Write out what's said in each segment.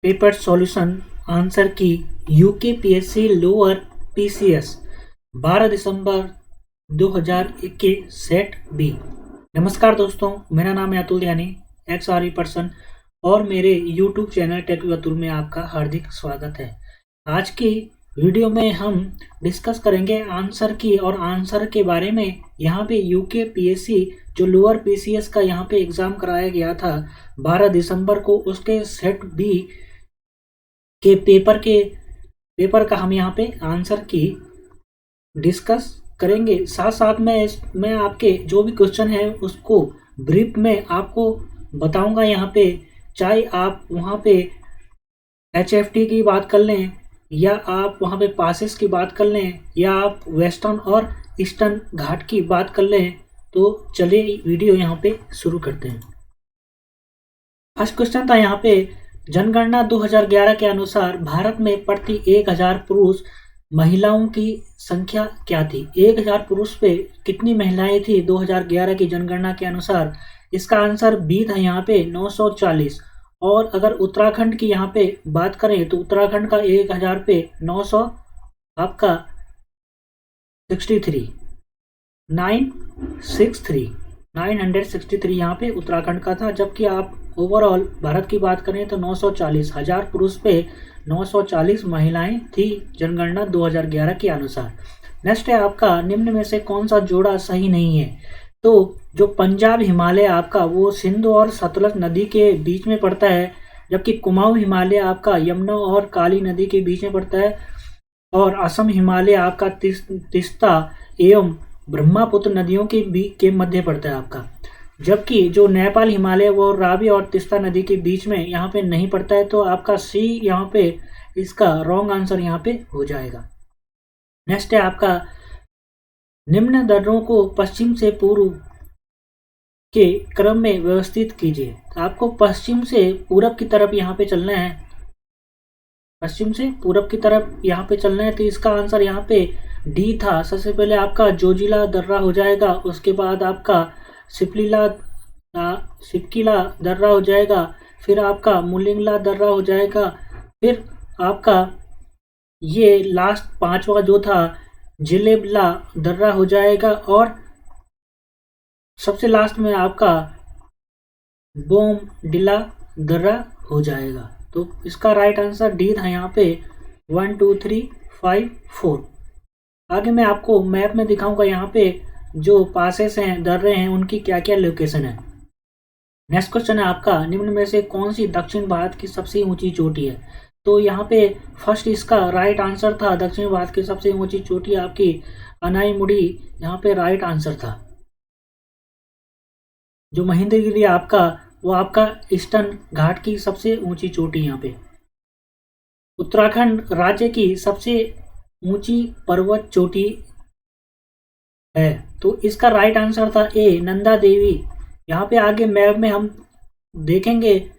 Paper solution answer की UKPSC lower PCS 12 दिसंबर 2021 set B. नमस्कार दोस्तों, मेरा नाम है अतुल यानी XRE पर्सन और मेरे YouTube channel tech with Atul में आपका हार्दिक स्वागत है। आज की वीडियो में हम डिस्कस करेंगे आंसर की और आंसर के बारे में। यहाँ पे यूकेपीएससी जो लोअर पीसीएस का यहाँ पे एग्ज़ाम कराया गया था 12 दिसंबर को, उसके सेट बी के पेपर का हम यहाँ पे आंसर की डिस्कस करेंगे। साथ साथ में मैं आपके जो भी क्वेश्चन है उसको ब्रीफ में आपको बताऊंगा। यहाँ पे चाहे आप वहाँ पे HFT की बात कर लें या आप वहाँ पे पासेस की बात कर लें या आप वेस्टर्न और ईस्टर्न घाट की बात कर लें, तो चलिए वीडियो यहाँ पे शुरू करते हैं। फर्स्ट क्वेश्चन था यहाँ पे, जनगणना 2011 के अनुसार भारत में प्रति 1000 पुरुष महिलाओं की संख्या क्या थी? 1000 पुरुष पे कितनी महिलाएं थी 2011 की जनगणना के अनुसार? इसका आंसर बी था यहाँ पे 940। और अगर उत्तराखंड की यहाँ पे बात करें तो उत्तराखंड का 1000 पे 900 आपका 963 यहाँ पे उत्तराखंड का था। जबकि आप ओवरऑल भारत की बात करें तो 940 हजार पुरुष पे 940 महिलाएं थी जनगणना 2011 के अनुसार। नेक्स्ट है आपका, निम्न में से कौन सा जोड़ा सही नहीं है? तो जो पंजाब हिमालय आपका वो सिंधु और सतलज नदी के बीच में पड़ता है, जबकि कुमाऊं हिमालय आपका यमुना और काली नदी के बीच में पड़ता है, और असम हिमालय आपका तिस्ता एवं ब्रह्मपुत्र नदियों के मध्य पड़ता है आपका। जबकि जो नेपाल हिमालय वो रावी और तिस्ता नदी के बीच में यहाँ पे नहीं पड़ता है। तो आपका सी यहाँ पे इसका रॉन्ग आंसर यहाँ पे हो जाएगा। नेक्स्ट है आपका, निम्न दर्रों को पश्चिम से पूर्व के क्रम में व्यवस्थित कीजिए। आपको पश्चिम से पूरब की तरफ यहाँ पे चलना है, पश्चिम से पूरब की तरफ यहाँ पे चलना है। तो इसका आंसर यहाँ पे डी था। सबसे पहले आपका जोजिला दर्रा हो जाएगा, उसके बाद आपका सिपकिला दर्रा हो जाएगा, फिर आपका मुलिंगला दर्रा हो जाएगा, फिर आपका ये लास्ट पांचवा जो था जिलेबला दर्रा हो जाएगा, और सबसे लास्ट में आपका बोमडिला दर्रा हो जाएगा। तो इसका राइट आंसर डी था यहाँ पे 1 2 3 5 4। आगे मैं आपको मैप में दिखाऊंगा यहाँ पे जो पासेस हैं, दर्रे हैं, उनकी क्या क्या लोकेशन है। नेक्स्ट क्वेश्चन है आपका, निम्न में से कौन सी दक्षिण भारत की सबसे ऊंची चोटी है? तो यहाँ पे फर्स्ट इसका राइट आंसर था, दक्षिण भारत की सबसे ऊंची चोटी आपकी अनाईमुड़ी यहाँ पे राइट आंसर था। जो महेंद्रगिरी आपका वो आपका ईस्टर्न घाट की सबसे ऊंची चोटी यहाँ पे। उत्तराखंड राज्य की सबसे ऊंची पर्वत चोटी है, तो इसका राइट आंसर था ए नंदा देवी। यहाँ पे आगे मैप में हम देखेंगे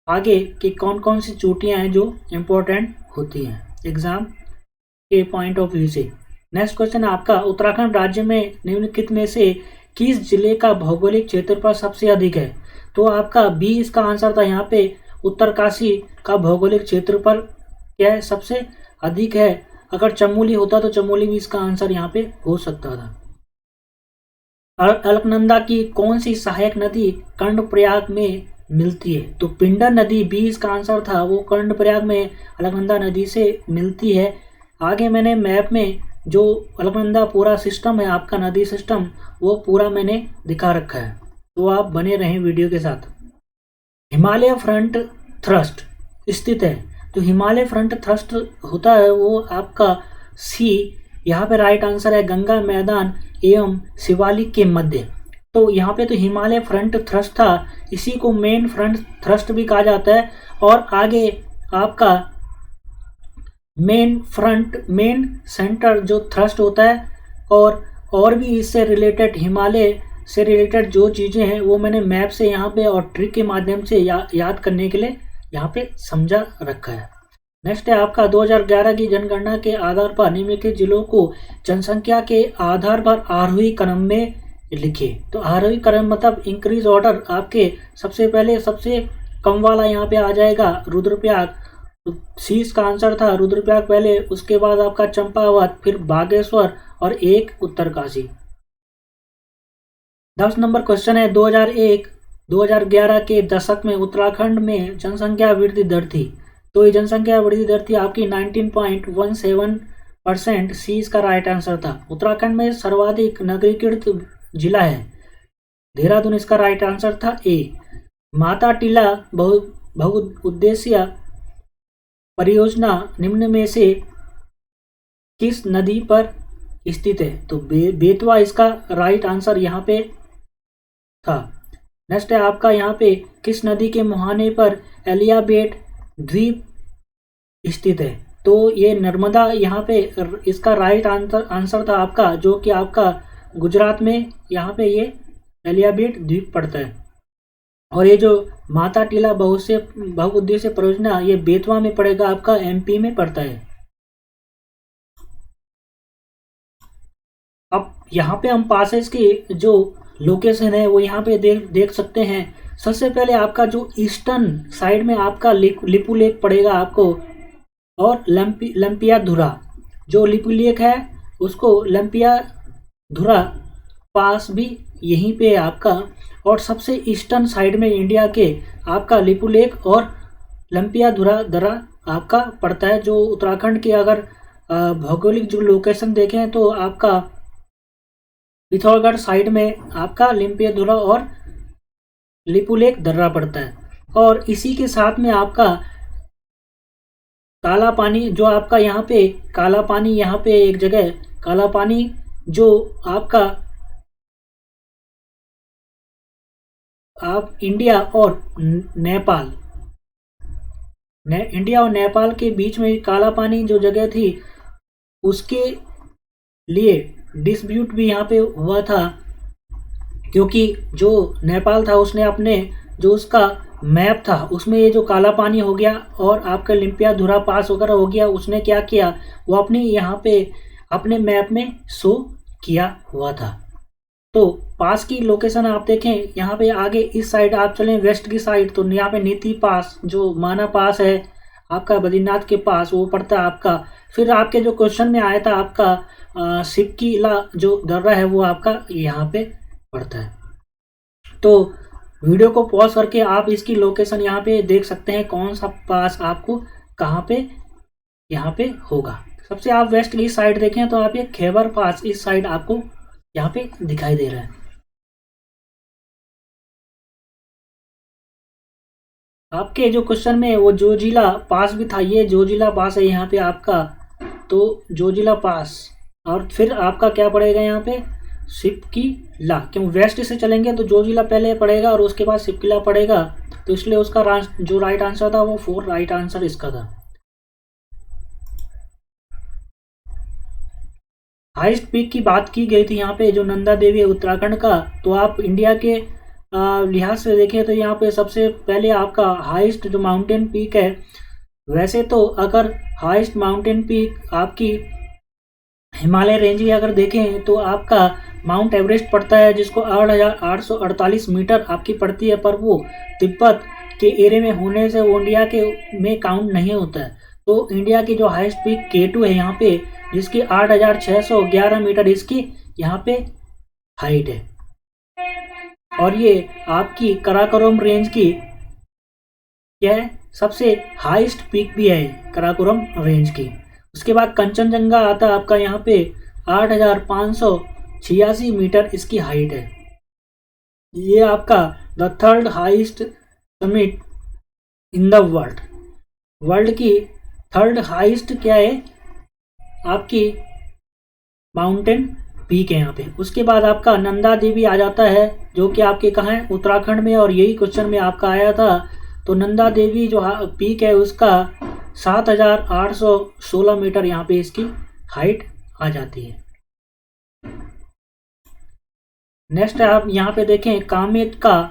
आगे कि कौन कौन सी चोटियां हैं जो इम्पोर्टेंट होती हैं एग्जाम के पॉइंट ऑफ व्यू से। नेक्स्ट क्वेश्चन आपका, उत्तराखंड राज्य में निम्नलिखित में से किस जिले का भौगोलिक क्षेत्रफल सबसे अधिक है? तो आपका बी इसका आंसर था यहाँ पे उत्तरकाशी का भौगोलिक क्षेत्रफल क्या है, सबसे अधिक है। अगर चमोली होता तो चमोली भी इसका आंसर यहाँ पे हो सकता था। अलकनंदा की कौन सी सहायक नदी कर्णप्रयाग में मिलती है? तो पिंडर नदी बी इसका आंसर था, वो कर्णप्रयाग में अलकनंदा नदी से मिलती है। आगे मैंने मैप में जो अलकनंदा पूरा सिस्टम है आपका नदी सिस्टम, वो पूरा मैंने दिखा रखा है, तो आप बने रहें वीडियो के साथ। हिमालय फ्रंट थ्रस्ट स्थित है, तो हिमालय फ्रंट थ्रस्ट होता है वो आपका सी यहाँ पे राइट आंसर है, गंगा मैदान एवं शिवालिक के मध्य। तो यहाँ पे तो हिमालय फ्रंट थ्रस्ट था, इसी को मेन फ्रंट थ्रस्ट भी कहा जाता है। और आगे आपका मेन सेंटर जो थ्रस्ट होता है, और भी इससे रिलेटेड हिमालय से रिलेटेड जो चीज़ें हैं वो मैंने मैप से यहाँ पे और ट्रिक के माध्यम से याद करने के लिए यहाँ पे समझा रखा है। नेक्स्ट है आपका, 2011 की जनगणना के आधार पर निम्नलिखित जिलों को जनसंख्या के आधार पर आरोही क्रम में लिखे। तो आरोही क्रम मतलब इंक्रीज ऑर्डर, आपके सबसे पहले सबसे कम वाला यहाँ पे आ जाएगा रुद्रप्रयाग। तो सी इसका आंसर था, रुद्रप्रयाग पहले, उसके बाद आपका चंपावत, फिर बागेश्वर और एक उत्तरकाशी। 10 नंबर क्वेश्चन है, 2001-2011 के दशक में उत्तराखंड में जनसंख्या वृद्धि दर थी। तो ये जनसंख्या वृद्धि दर थी आपकी 19.17%। सी इसका राइट आंसर था। उत्तराखंड में सर्वाधिक नगरीकृत जिला है देहरादून, इसका राइट आंसर था ए। माता टीला बहुउद्देशीय परियोजना निम्न में से किस नदी पर स्थित है? तो बेतवा इसका राइट आंसर यहाँ पे था। नेक्स्ट है आपका यहाँ पे किस नदी के मुहाने पर एलियाबेट द्वीप स्थित है? तो ये नर्मदा यहाँ पे इसका राइट आंसर था आपका, जो कि आपका गुजरात में यहाँ पे ये एलियाबेट द्वीप पड़ता है। और ये जो माता टीला बहुउद्देशीय परियोजना ये बेतवा में पड़ेगा, आपका एमपी में पड़ता है। अब यहाँ पे हम पासेस की जो लोकेशन है वो यहाँ पे देख सकते हैं। सबसे पहले आपका जो ईस्टर्न साइड में आपका लिपू लेक पड़ेगा आपको, और लंपियाधुरा, जो लिपू लेक है उसको लंपियाधुरा पास भी यहीं पे है आपका। और सबसे ईस्टर्न साइड में इंडिया के आपका लिपू लेक और लंपियाधुरा दर्रा आपका पड़ता है। जो उत्तराखंड के अगर भौगोलिक जो लोकेशन देखें तो आपका पिथौरागढ़ साइड में आपका लंपियाधुरा और लिपू लेक दर्रा पड़ता है। और इसी के साथ में आपका काला पानी, जो आपका यहाँ पे काला पानी, यहाँ पे एक जगह काला पानी जो आपका आप इंडिया और नेपाल के बीच में काला पानी जो जगह थी उसके लिए डिस्प्यूट भी यहाँ पे हुआ था, क्योंकि जो नेपाल था उसने अपने जो उसका मैप था उसमें ये जो काला पानी हो गया और आपका लंपियाधुरा पास वगैरह हो गया, उसने क्या किया वो अपनी यहाँ पे अपने मैप में शो किया हुआ था। तो पास की लोकेशन आप देखें, यहाँ पे आगे इस साइड आप चलें वेस्ट की साइड, तो यहाँ पे नीति पास जो माना पास है आपका बद्रीनाथ के पास, वो पड़ता है आपका। फिर आपके जो क्वेश्चन में आया था आपका सिपकीला जो दर्रा है वो आपका यहाँ पे पड़ता है। तो वीडियो को पॉज करके आप इसकी लोकेशन यहाँ पे देख सकते हैं, कौन सा पास आपको कहाँ पे यहाँ पे होगा। सबसे आप वेस्ट की साइड देखें तो आप ये खैबर पास इस साइड आपको यहाँ पे दिखाई दे रहा है। आपके जो क्वेश्चन में वो जोजिला पास भी था, ये जोजिला पास है यहाँ पे आपका, तो जोजिला पास। और फिर आपका क्या पड़ेगा यहाँ पे सिपकीला, क्यों वेस्ट से चलेंगे तो जोजिला पहले पड़ेगा और उसके बाद सिपकीला पड़ेगा, तो इसलिए उसका जो राइट आंसर था वो 4 राइट आंसर इसका था। हाईएस्ट पीक की बात की गई थी यहाँ पे, जो नंदा देवी है उत्तराखंड का। तो आप इंडिया के लिहाज से देखें तो यहाँ पे सबसे पहले आपका हाईएस्ट जो माउंटेन पीक है, वैसे तो अगर हाईएस्ट माउंटेन पीक आपकी हिमालय रेंज की अगर देखें तो आपका माउंट एवरेस्ट पड़ता है, जिसको 8,848 मीटर आपकी पड़ती है, पर वो तिब्बत के एरिया में होने से वो इंडिया के में काउंट नहीं होता है। तो इंडिया की जो हाईएस्ट पीक K2 है यहाँ पे, जिसकी 8,611 मीटर इसकी यहाँ पे हाइट है। और ये आपकी कराकोरम रेंज की क्या है सबसे हाईएस्ट पीक भी है कराकोरम रेंज की। उसके बाद कंचनजंगा आता है आपका यहाँ पे 8,586 मीटर इसकी हाइट है। ये आपका the third highest summit in the world की थर्ड हाईएस्ट क्या है आपकी माउंटेन पीक है यहाँ पे। उसके बाद आपका नंदा देवी आ जाता है, जो कि आपके कहाँ है उत्तराखंड में, और यही क्वेश्चन में आपका आया था। तो नंदा देवी जो पीक है उसका 7,816 मीटर यहाँ पे इसकी हाइट आ जाती है। नेक्स्ट आप यहाँ पे देखें कामेत का,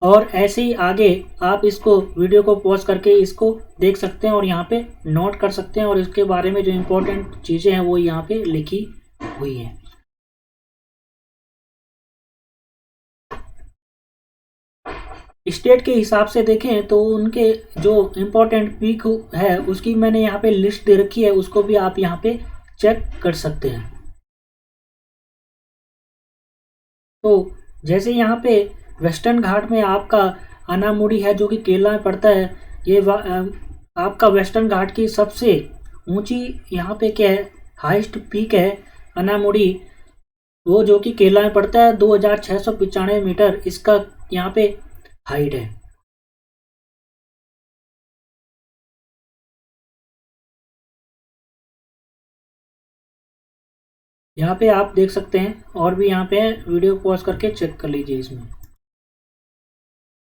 और ऐसे ही आगे आप इसको वीडियो को पॉज करके इसको देख सकते हैं और यहाँ पे नोट कर सकते हैं, और इसके बारे में जो इम्पोर्टेंट चीज़ें हैं वो यहाँ पे लिखी हुई हैं। स्टेट के हिसाब से देखें तो उनके जो इम्पोर्टेंट पीक है उसकी मैंने यहाँ पे लिस्ट दे रखी है, उसको भी आप यहाँ पे चेक कर सकते हैं। तो जैसे यहाँ पे वेस्टर्न घाट में आपका अनामुड़ी है जो कि केरला में पड़ता है। ये आपका वेस्टर्न घाट की सबसे ऊंची यहाँ पे क्या है, हाईएस्ट पीक है अनामुड़ी, वो जो कि केरला में पड़ता है। 2695 मीटर इसका यहाँ पे हाइट है। यहाँ पे आप देख सकते हैं, और भी यहाँ पे वीडियो पॉज करके चेक कर लीजिए। इसमें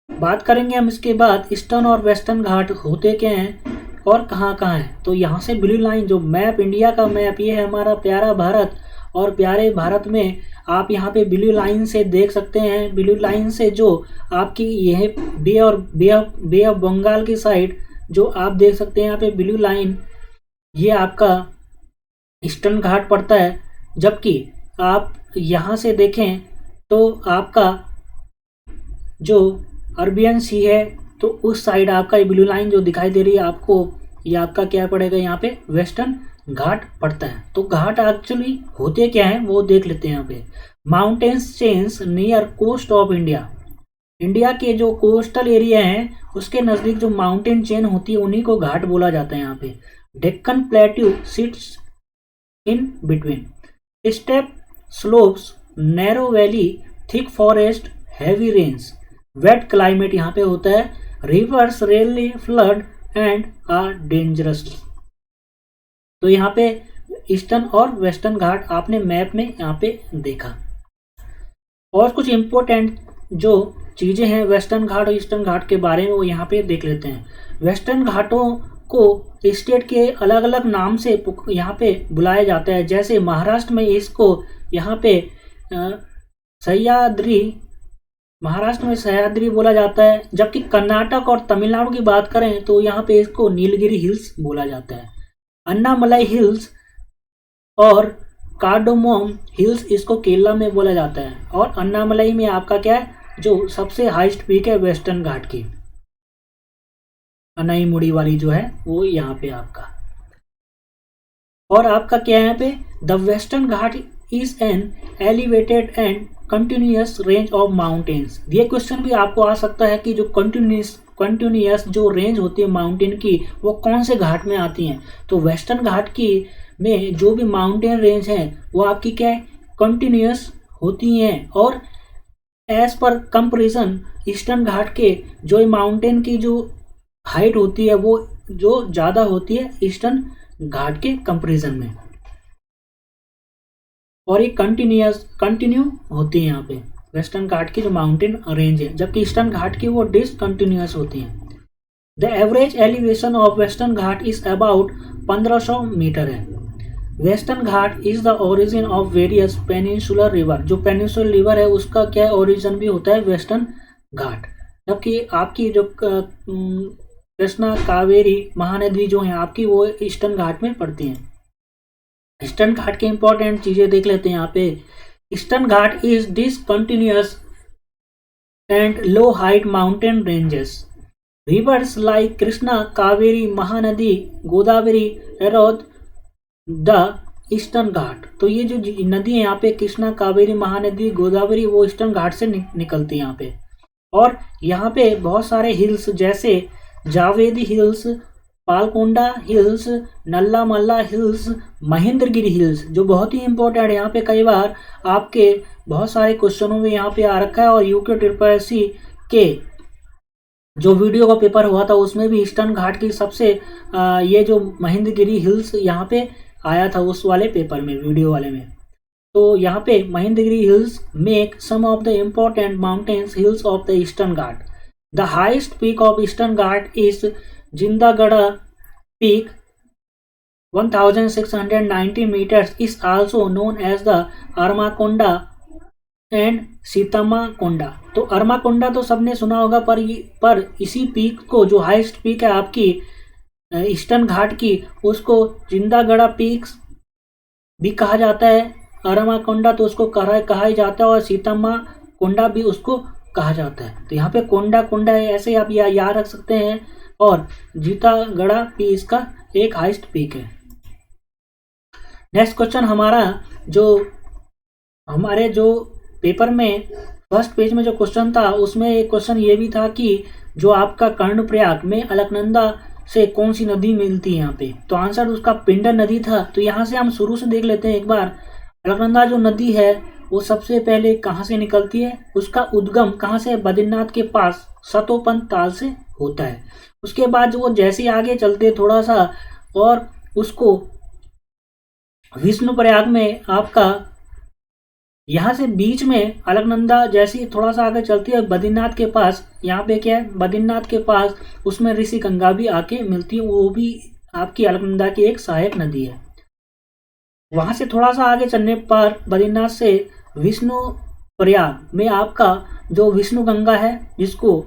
बात करेंगे हम इसके बाद ईस्टर्न और वेस्टर्न घाट होते क्या हैं और कहाँ कहाँ हैं। तो यहाँ से ब्लू लाइन जो मैप, इंडिया का मैप, ये है हमारा प्यारा भारत, और प्यारे भारत में आप यहाँ पे ब्लू लाइन से देख सकते हैं। ब्लू लाइन से जो आपकी यह बे ऑफ बंगाल की साइड जो आप देख सकते हैं यहाँ पे ब्लू लाइन, ये आपका ईस्टर्न घाट पड़ता है। जबकि आप यहाँ से देखें तो आपका जो अरबियन सी है, तो उस साइड आपका ये ब्लू लाइन जो दिखाई दे रही है आपको, ये आपका क्या पड़ेगा, यहाँ पे वेस्टर्न घाट पड़ता है। तो घाट एक्चुअली होते क्या हैं वो देख लेते हैं। यहाँ पे mountains chains near coast of India, India के जो कोस्टल एरिया हैं उसके नज़दीक जो माउंटेन चेन होती है उन्हीं को घाट बोला जाता है। यहाँ पे Deccan plateau sits in between, steep slopes, narrow valley, thick forest, heavy rains, wet climate यहाँ पे होता है, rivers rarely flood and are dangerous. तो यहाँ पे ईस्टर्न और वेस्टर्न घाट आपने मैप में यहाँ पे देखा। और कुछ इम्पोर्टेंट जो चीज़ें हैं वेस्टर्न घाट और ईस्टर्न घाट के बारे में वो यहाँ पे देख लेते हैं। वेस्टर्न घाटों को स्टेट के अलग अलग नाम से यहाँ पे बुलाया जाता है। जैसे महाराष्ट्र में इसको यहाँ पे सह्याद्री, महाराष्ट्र में सह्याद्री बोला जाता है। जबकि कर्नाटक और तमिलनाडु की बात करें तो यहाँ पे इसको नीलगिरी हिल्स बोला जाता है। अन्नामलाई हिल्स और कार्डोमोम हिल्स इसको केरला में बोला जाता है। और अन्नामलाई में आपका क्या है, जो सबसे हाईएस्ट पीक है वेस्टर्न घाट की, अनाईमुड़ी वाली जो है वो यहाँ पे आपका। और आपका क्या है यहाँ पे, the western Ghat is an elevated and continuous range of mountains. ये क्वेश्चन भी आपको आ सकता है कि जो कंटिन्यूअस जो रेंज होती है माउंटेन की वो कौन से घाट में आती हैं। तो वेस्टर्न घाट की में जो भी माउंटेन रेंज है वो आपकी क्या है, कंटिन्यूअस होती हैं। और एज पर कंपेरिजन ईस्टर्न घाट के जो माउंटेन की जो हाइट होती है वो जो ज़्यादा होती है ईस्टर्न घाट के कंपेरिजन में, और ये कंटिन्यू होती है यहाँ पे वेस्टर्न घाट की जो माउंटेन रेंज है। जबकि ईस्टर्न घाट की वो डिसकंटिन्यूअस होती हैं। The average elevation of Western Ghat is about 1500 meter है। Western Ghat is the origin of various peninsular river, जो पेनिनसुलर रिवर है उसका क्या ओरिजिन भी होता है वेस्टर्न घाट। जबकि आपकी जो कृष्णा कावेरी महानदी जो है आपकी वो ईस्टर्न घाट में पड़ती हैं। ईस्टर्न घाट के इंपॉर्टेंट चीजें देख लेते हैं यहाँ पे। Eastern Ghat is discontinuous and low height mountain ranges. Rivers like Krishna, Kaveri, Mahanadi, Godavari erode the Eastern Ghat. तो ये जो नदी है यहाँ पे कृष्णा, कावेरी, महानदी, गोदावरी, वो ईस्टर्न घाट से निकलती है यहाँ पे। और यहाँ पे बहुत सारे हिल्स जैसे Javadi hills, Palkonda hills, Nallamala hills, Mahendragiri hills, जो बहुत ही इंपॉर्टेंट है। यहाँ पे कई बार आपके बहुत सारे क्वेश्चनों में यहाँ पे आ रखा है। और यूके ट्रिपल के जो वीडियो का पेपर हुआ था उसमें भी ईस्टर्न घाट की सबसे ये जो महेंद्रगिरी हिल्स यहाँ पे आया था उस वाले पेपर में, वीडियो वाले में। तो यहाँ पे Mahendragiri hills make some of the important mountains hills of the Eastern Ghat. The highest peak of Eastern Ghat is Jindhagada peak 1690 meters is also known as the Armakonda and Sitamakonda. तो अरमाकोंडा तो सबने सुना होगा, पर इसी पीक को जो हाईएस्ट पीक है आपकी ईस्टर्न घाट की उसको जिंदागढ़ पीक भी कहा जाता है। अरमाकोंडा तो उसको कहा ही जाता है और सीतामाकोंडा भी उसको कहा जाता है। तो यहाँ पे कोंडा कोंडा है, ऐसे आप याद रख सकते हैं। और जीतागढ़ा पी इसका एक हाइस्ट पीक है। नेक्स्ट क्वेश्चन हमारे जो पेपर में फर्स्ट पेज में जो क्वेश्चन था उसमें एक क्वेश्चन ये भी था कि जो आपका कर्णप्रयाग में अलकनंदा से कौन सी नदी मिलती है यहाँ पे। तो आंसर उसका पिंडर नदी था। तो यहाँ से हम शुरू से देख लेते हैं एक बार। अलकनंदा जो नदी है वो सबसे पहले कहाँ से निकलती है, उसका उद्गम कहाँ से, बद्रीनाथ के पास सतोपंत ताल से होता है। उसके बाद वो जैसे आगे चलते थोड़ा सा और उसको विष्णुप्रयाग में आपका यहाँ से बीच में अलकनंदा जैसी थोड़ा सा आगे चलती है बद्रीनाथ के पास, यहाँ पे क्या है बद्रीनाथ के पास, उसमें ऋषि गंगा भी आके मिलती है, वो भी आपकी अलकनंदा की एक सहायक नदी है। वहां से थोड़ा सा आगे चलने पर बद्रीनाथ से विष्णु प्रयाग में आपका जो विष्णु गंगा है, जिसको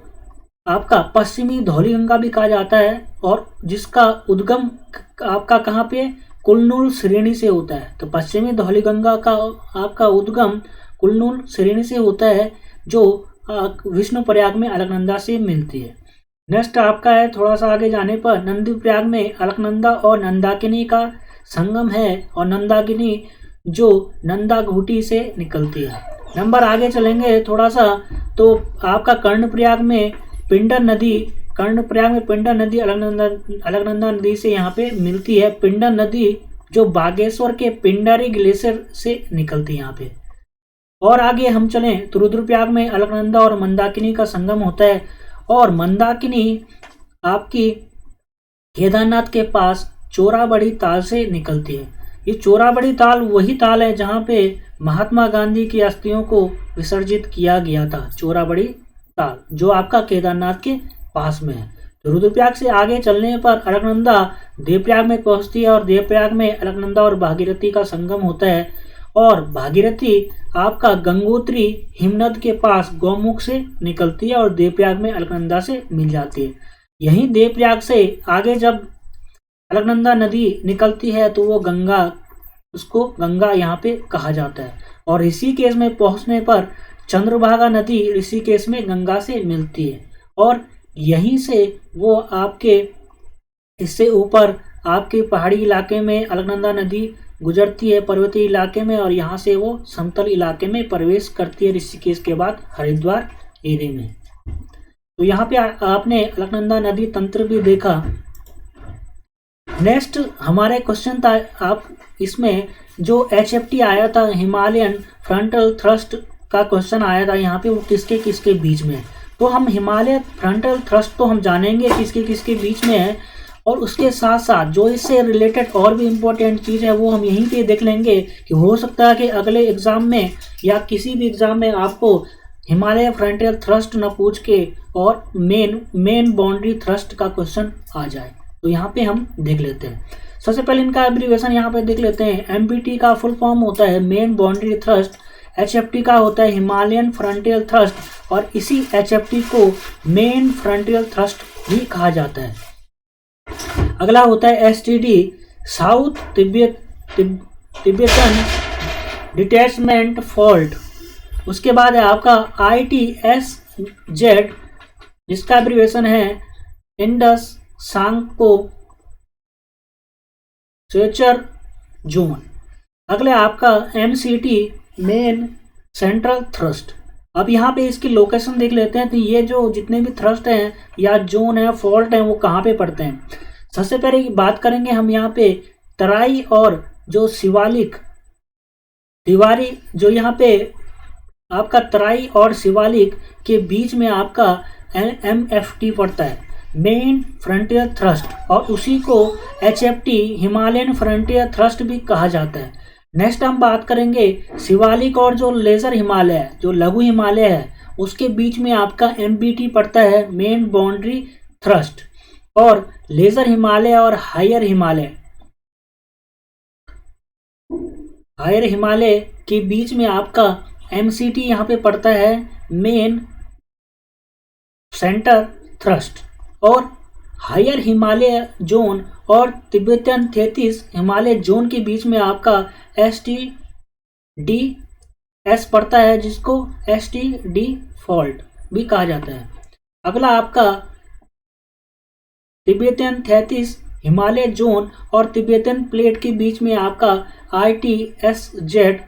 आपका पश्चिमी धौली गंगा भी कहा जाता है, और जिसका उद्गम आपका कहाँ पे कुल्लूल श्रेणी से होता है। तो पश्चिमी धौली गंगा का आपका उद्गम कुल्लूल श्रेणी से होता है, जो विष्णु प्रयाग में अलकनंदा से मिलती है। नेक्स्ट आपका है थोड़ा सा आगे जाने पर नंदी प्रयाग में अलकनंदा और नंदाकिनी का संगम है, और नंदाकिनी जो नंदा घूटी से निकलती है। नंबर आगे चलेंगे थोड़ा सा तो आपका कर्णप्रयाग में पिंडर नदी, कर्णप्रयाग में पिंडर नदी अलकनंदा नदी से यहाँ पे मिलती है। पिंडर नदी जो बागेश्वर के पिंडारी ग्लेशियर से निकलती है यहाँ पे। और आगे हम चलें तो रुद्रप्रयाग में अलकनंदा और मंदाकिनी का संगम होता है, और मंदाकिनी आपकी केदारनाथ के पास चोराबड़ी ताल से निकलती है। ये चोराबड़ी ताल वही ताल है जहाँ पे महात्मा गांधी की अस्थियों को विसर्जित किया गया था। चोराबड़ी ताल जो आपका केदारनाथ के पास में है। तो रुद्रप्रयाग से आगे चलने पर अलकनंदा देवप्रयाग में पहुंचती है, और देवप्रयाग में अलकनंदा और भागीरथी का संगम होता है, और भागीरथी आपका गंगोत्री हिमनद के पास गौमुख से निकलती है और देवप्रयाग में अलकनंदा से मिल जाती है। यहीं देवप्रयाग से आगे जब अलकनंदा नदी निकलती है तो वो गंगा, उसको गंगा यहाँ पे कहा जाता है। और ऋषिकेश में पहुंचने पर चंद्रभागा नदी ऋषिकेश में गंगा से मिलती है, और यहीं से वो आपके इससे ऊपर आपके पहाड़ी इलाके में अलकनंदा नदी गुजरती है पर्वतीय इलाके में, और यहाँ से वो समतल इलाके में प्रवेश करती है ऋषिकेश के बाद हरिद्वार एरिया में। तो यहाँ पे आपने अलकनंदा नदी तंत्र भी देखा। नेक्स्ट हमारे क्वेश्चन था आप इसमें जो HFT आया था, हिमालयन फ्रंटल थ्रस्ट का क्वेश्चन आया था यहाँ पे, वो किसके किसके बीच में है। तो हम हिमालय फ्रंटल थ्रस्ट तो हम जानेंगे किसके किसके बीच में है, और उसके साथ साथ जो इससे रिलेटेड और भी इम्पोर्टेंट चीज़ है वो हम यहीं पे देख लेंगे कि हो सकता है कि अगले एग्जाम में या किसी भी एग्जाम में आपको हिमालय फ्रंटल थ्रस्ट न पूछ के और मेन बाउंड्री थ्रस्ट का क्वेश्चन आ जाए। तो यहाँ पे हम देख लेते हैं। सबसे पहले इनका एब्रीवेशन यहाँ पे देख लेते हैं। MBT का फुल फॉर्म होता है मेन बाउंड्री थ्रस्ट, HFT का होता है हिमालयन फ्रंटियल थ्रस्ट, और इसी HFT को मेन फ्रंटियल थ्रस्ट भी कहा जाता है। अगला होता है STD, south Tibetan detachment fault. उसके बाद है आपका ITSZ, जिसका एब्रीवेशन है इंडस सांको सेचर जोन। अगले आपका MCT मेन सेंट्रल थ्रस्ट। अब यहाँ पे इसकी लोकेशन देख लेते हैं। तो ये जो जितने भी थ्रस्ट हैं या जोन है फॉल्ट हैं वो कहाँ पे पड़ते हैं। सबसे पहले बात करेंगे हम यहाँ पे तराई और जो शिवालिक तिवारी, जो यहाँ पे आपका तराई और शिवालिक के बीच में आपका MFT पड़ता है मेन फ्रंटियर थ्रस्ट, और उसी को HFT हिमालयन फ्रंटियर थ्रस्ट भी कहा जाता है। नेक्स्ट हम बात करेंगे शिवालिक और जो लेजर हिमालय है, जो लघु हिमालय है, उसके बीच में आपका MBT पड़ता है मेन बाउंड्री थ्रस्ट, और लेजर हिमालय और हायर हिमालय के बीच में आपका MCT यहाँ पे पड़ता है मेन सेंटर थ्रस्ट, और हायर हिमालय जोन और तिब्बतन 33 हिमालय जोन के बीच में आपका STDS पड़ता है, जिसको STD फॉल्ट भी कहा जाता है। अगला आपका तिब्बतियन थैतीस हिमालय जोन और तिब्बतियन प्लेट के बीच में आपका ITSZ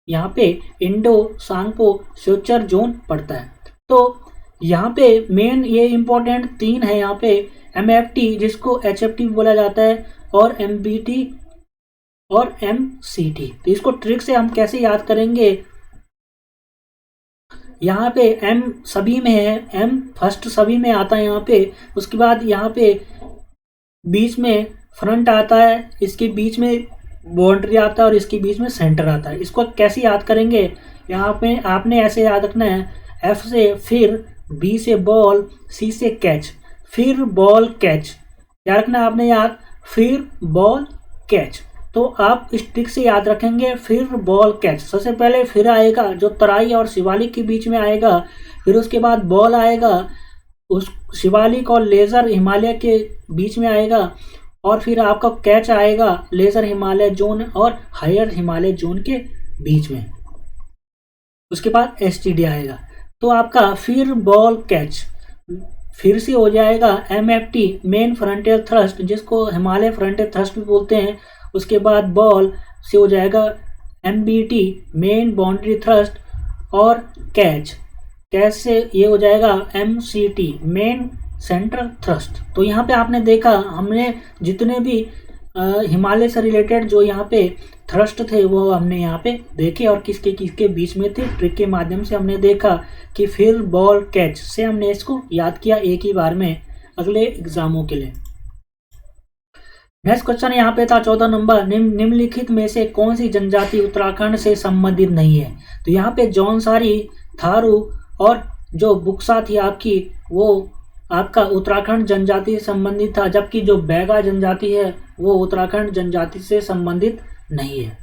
यहाँ पे इंडो सांगपो फ्यूचर जोन पड़ता है। तो यहाँ पे मेन ये इंपॉर्टेंट 3 है यहाँ पे, MFT जिसको HFT बोला जाता है, और MBT और MCT। तो इसको ट्रिक से हम कैसे याद करेंगे, यहाँ पे M सभी में है, M फर्स्ट सभी में आता है यहाँ पे, उसके बाद यहाँ पे बीच में फ्रंट आता है, इसके बीच में बाउंड्री आता है और इसके बीच में सेंटर आता है। इसको कैसे याद करेंगे, यहाँ पे आपने ऐसे याद रखना है, F से फिर, B से बॉल, C से कैच, फिर बॉल कैच, याद रखना आपने याद, फिर बॉल कैच। तो आप इस ट्रिक से याद रखेंगे, फिर बॉल कैच। सबसे पहले फिर आएगा जो तराई और शिवालिक के बीच में आएगा, फिर उसके बाद बॉल आएगा, उस शिवालिक और लेजर हिमालय के बीच में आएगा, और फिर आपका कैच आएगा लेजर हिमालय जोन और हायर हिमालय जोन के बीच में, उसके बाद STD आएगा। तो आपका फिर बॉल कैच फिर से हो जाएगा MFT मेन फ्रंटियर थ्रस्ट, जिसको हिमालय फ्रंटियर थ्रस्ट भी बोलते हैं। उसके बाद बॉल से हो जाएगा MBT मेन बाउंड्री थ्रस्ट, और कैच से ये हो जाएगा MCT मेन सेंट्रल थ्रस्ट। तो यहाँ पे आपने देखा, हमने जितने भी हिमालय से रिलेटेड जो यहाँ पे थ्रस्ट थे वो हमने यहाँ पे देखे और किसके किसके बीच में थे। ट्रिक के माध्यम से हमने देखा कि फिर बॉल कैच से हमने इसको याद किया एक ही बार में अगले एग्जामों के लिए। नेक्स्ट क्वेश्चन यहाँ पे था 14 नंबर, निम्नलिखित में से कौन सी जनजाति उत्तराखंड से संबंधित नहीं है। तो यहाँ पे जौनसारी, थारू और जो बुक्सा थी आपकी, वो आपका उत्तराखंड जनजाति से संबंधित था, जबकि जो बैगा जनजाति है वो उत्तराखंड जनजाति से संबंधित नहीं है।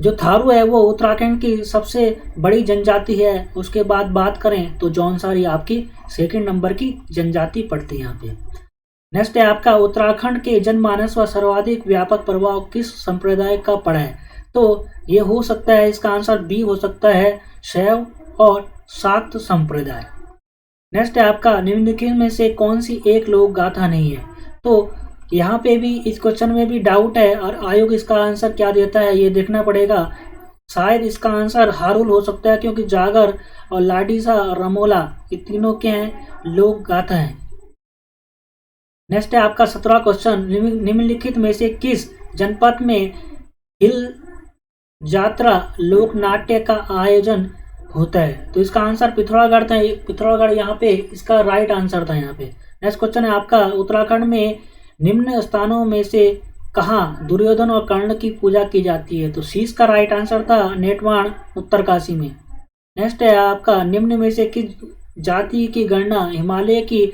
जो थारू है वो उत्तराखंड की सबसे बड़ी जनजाति है। उसके बाद बात करें तो जौनसारी आपकी सेकंड नंबर की जनजाति पड़ती है यहाँ पे। नेक्स्ट है आपका, उत्तराखंड के जनमानस व सर्वाधिक व्यापक प्रभाव किस संप्रदाय का पड़ा है। तो ये हो सकता है, इसका आंसर बी हो सकता है, शैव और शाक्त संप्रदाय। नेक्स्ट है आपका, निम्नलिखित में से कौन सी एक लोक गाथा नहीं है। तो यहाँ पे भी इस क्वेश्चन में भी डाउट है और आयोग इसका आंसर क्या देता है ये देखना पड़ेगा। शायद इसका आंसर हारुल हो सकता है, क्योंकि जागर और लाडीसा और रमोला ये तीनों के हैं लोक गाथा हैं। नेक्स्ट है आपका 17 क्वेश्चन, निम्नलिखित में से किस जनपद में हिल जात्रा लोक नाट्य का आयोजन होता है। तो इसका आंसर पिथौरागढ़ था, पिथौरागढ़ यहाँ पे इसका राइट आंसर था यहाँ पे। नेक्स्ट क्वेश्चन है आपका, उत्तराखंड में निम्न स्थानों में से कहाँ दुर्योधन और कर्ण की पूजा की जाती है। तो शीश का राइट आंसर था नेटवाण उत्तरकाशी में। नेक्स्ट है आपका, निम्न में से किस जाति की गणना हिमालय की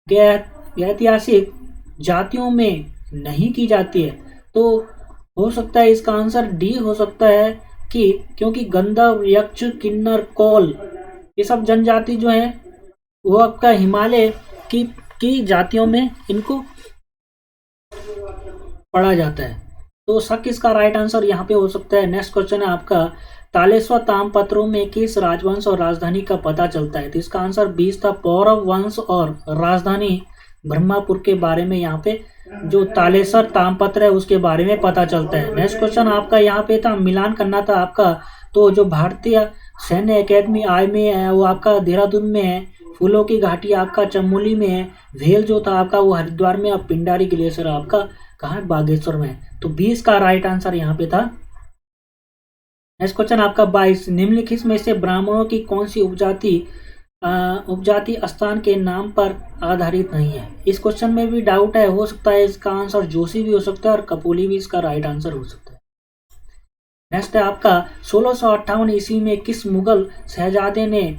प्रागैतिहासिक जातियों में नहीं की जाती है। तो हो सकता है इसका आंसर डी हो सकता है, कि क्योंकि गंधर्व, यक्ष, किन्नर, कौल ये सब जनजाति जो है वो आपका हिमालय की जातियों में इनको पढ़ा जाता है। तो शक इसका राइट आंसर यहाँ पे हो सकता है। नेक्स्ट क्वेश्चन है आपका, तालेश्वर ताम्रपत्रों में किस राजवंश और राजधानी का पता चलता है। तो इसका आंसर 20 था, पौरव वंश और राजधानी ब्रह्मापुर के बारे में यहाँ पे जो तालेश्वर ताम्रपत्र है उसके बारे में पता चलता है। नेक्स्ट क्वेश्चन आपका यहाँ पे था, मिलान करना था आपका। तो जो भारतीय सैन्य अकेडमी आई में है वो आपका देहरादून में है, फूलों की घाटी आपका चमोली में है, भेल जो था आपका वो हरिद्वार में, और पिंडारी ग्लेशियर आपका कहाँ है, बागेश्वर में। तो 20 का राइट आंसर यहाँ पे था। नेक्स्ट क्वेश्चन आपका 22, निम्नलिखित में से ब्राह्मणों की कौन सी उपजाति स्थान के नाम पर आधारित नहीं है। इस क्वेश्चन में भी डाउट है, हो सकता है इसका आंसर जोशी भी हो सकता है और कपूली भी इसका राइट आंसर हो सकता है। नेक्स्ट है आपका, 1658 ईस्वी में किस मुगल शहजादे ने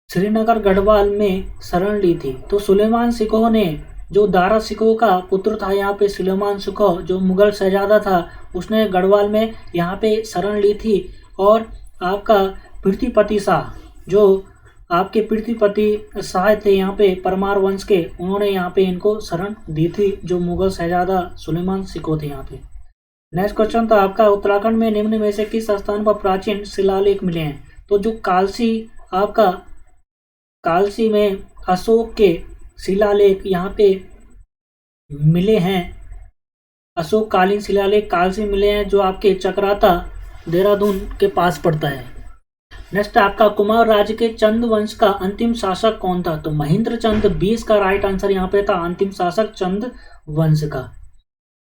श्रीनगर गढ़वाल में शरण ली थी। तो सुलेमान सिकोह ने, जो दारा सिकोह का पुत्र था यहाँ पे सुलेमान सिकोह, जो मुगल शहजादा था, उसने गढ़वाल में यहाँ पे शरण ली थी। और आपका पृथ्वीपति शाह, जो आपके पृथ्वीपति शाह थे यहाँ पे परमार वंश के, उन्होंने यहाँ पे इनको शरण दी थी, जो मुगल शहजादा सुलेमान सिकोह थे यहाँ पे। नेक्स्ट क्वेश्चन था आपका, उत्तराखंड में निम्न में से किस स्थान पर प्राचीन शिलालेख मिले हैं? तो जो कालसी में अशोक के शिलालेख यहाँ पे मिले हैं। अशोककालीन शिलालेख कालसी मिले हैं, जो आपके चक्राता देहरादून के पास पड़ता है। नेक्स्ट आपका, कुमार राज्य के चंद वंश का अंतिम शासक कौन था? तो महेंद्र चंद 20 का राइट आंसर यहाँ पे था, अंतिम शासक चंद वंश का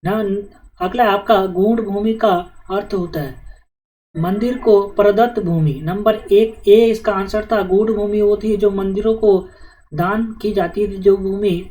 ना। अगला आपका, गूढ़ भूमि का अर्थ होता है मंदिर को प्रदत्त भूमि। नंबर 1 ए इसका आंसर था। गूढ़ भूमि वो थी जो मंदिरों को दान की जाती थी, जो भूमि